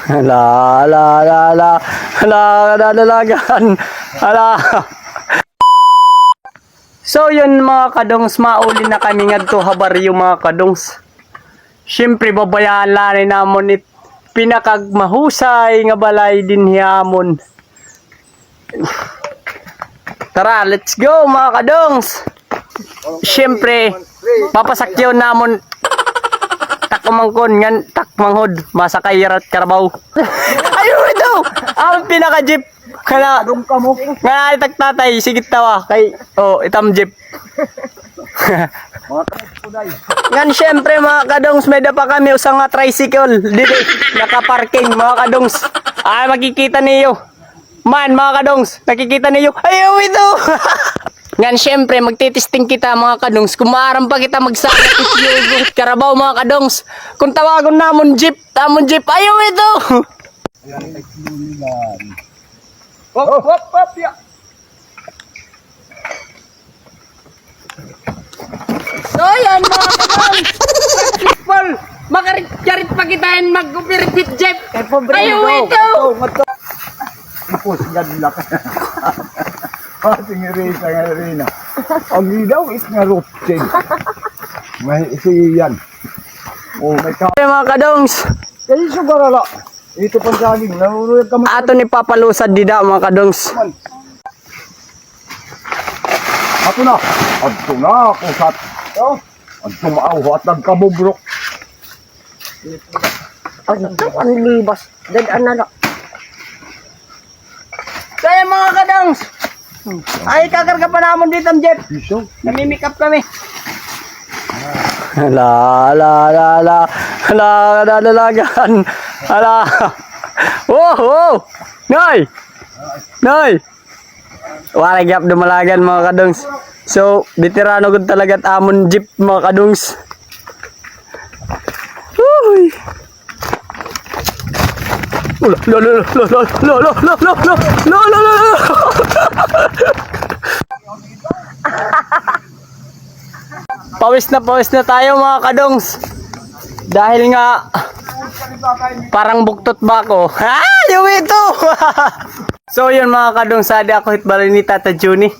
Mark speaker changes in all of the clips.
Speaker 1: Hala, hala, hala, hala, hala, kadadalagan. Hala. So yun mga kadongs, mauli na kami ngadto habaryo mga kadongs. Siyempre babayaan lang namon it pinakagmahusay nga balay din hiamon. Tara, let's go mga kadongs. Siyempre papasakyaw namon takmangkon ngan takmanghod masakay rat karabaw. Ayun ito. Ang pinaka jeep kana nga itagtatay sigit tawa kay itam jeep. Ngan syempre mga kadongs may dapa kami usang nga tricycle dito naka-parking mga kadongs. Ay makikita niyo. Man mga kadongs, nakikita niyo. Ayaw ito. Ngan syempre magtitesting kita mga kadongs kung maaram pa kita magsama yung karabaw mga kadongs. Kung tawagon namon jeep, ayaw ito. Hop, ya. So yan mga kadongs. Successful. Makarit pa kitahin mag-operate with jeep. Ayaw ito.
Speaker 2: Tapos gadlak. Ating irina. Ang ilaw is nga routine. May isiyan. May ka.
Speaker 1: Mga kadongs.
Speaker 2: Kasi sugarala. Ito pang saging. Naruruyag ka mo.
Speaker 1: Ato ni papalusad dida mga kadongs.
Speaker 2: Ato na. Kung sat. Ato maaw. At nagkabubrok.
Speaker 3: Ang libas. Dadaan na lang.
Speaker 1: Kaya mga kadongs. Ay kakarga pa namon dito ang jeep.
Speaker 2: Piso.
Speaker 1: Namimik up kami. Hala, hala, hala, hala, hala, kadadalagan. Hala. Oh. Nay. Wala gyap dumalagan mga kadongs. So, veterano gud talaga at amon jeep mga kadongs. Uy. Lo. Pawis na tayo mga kadongs. Dahil nga parang buktot ba ako? Yung ito. So yun mga kadongs, sadi ako hitbalay ni Tata Juni.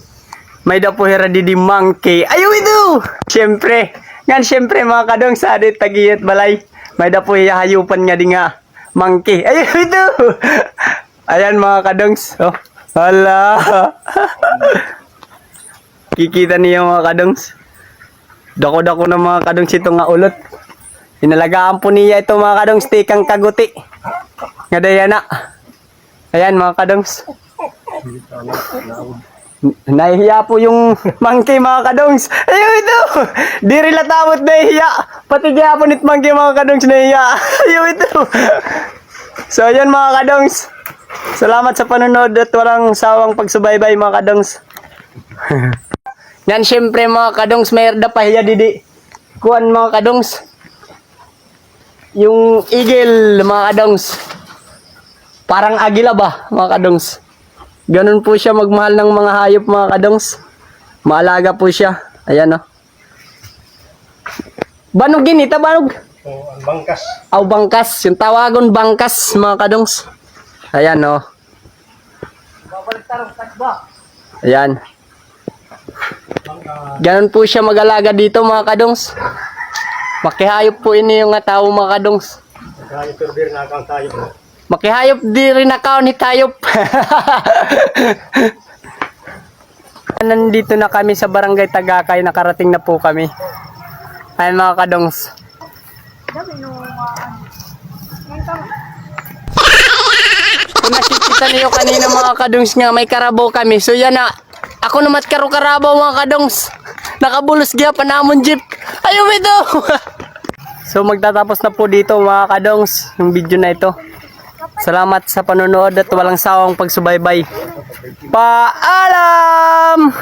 Speaker 1: May dapuhira di monkey. Ayaw ito. Siyempre mga kadongs, sadi tagiyat balay. May dapuhira hayupan nga di nga monkey. Ayaw ito. Ayan mga kadongs. Oh, hala. Kikita niyo mga kadongs. Dako-dako na mga kadongs ito nga ulot. Inalagaan po niya ito mga kadongs tikang kaguti. Nga daya na. Ayan mga kadongs. Nahihiya po yung monkey mga kadongs. Ayaw ito. Diri latawot nahihiya. Pati kaya po nit monkey mga kadongs nahihiya. Ayaw ito. So ayan mga kadongs. Salamat sa panonood at walang sawang pagsubaybay mga kadongs. Yan syempre mga kadongs, may dapahiya didi. Kuan mga kadongs. Yung eagle mga kadongs. Parang agila ba mga kadongs. Ganun po siya magmahal ng mga hayop mga kadongs. Maalaga po siya. Ayan o. Banog yun ita banog.
Speaker 2: Ang bangkas.
Speaker 1: Bangkas. Yung tawagon bangkas mga kadongs. Ayan o. Ayan. Ganun po siya mag-alaga dito mga kadongs. Makihayop po ini yung tao mga kadongs. Makihayop di rin akaw ni tayop. Nandito na kami sa barangay Tagakay. Nakarating na po kami. Ayan mga kadongs. Kung nakikita niyo kanina mga kadongs nga may karabaw kami. So yan na. Ako naman karabaw mga kadongs. Nakabulos gya pa namon jeep. Ayaw ito. So magtatapos na po dito mga kadongs yung video na ito. Salamat sa panonood at walang sawang pagsubaybay. Paalam!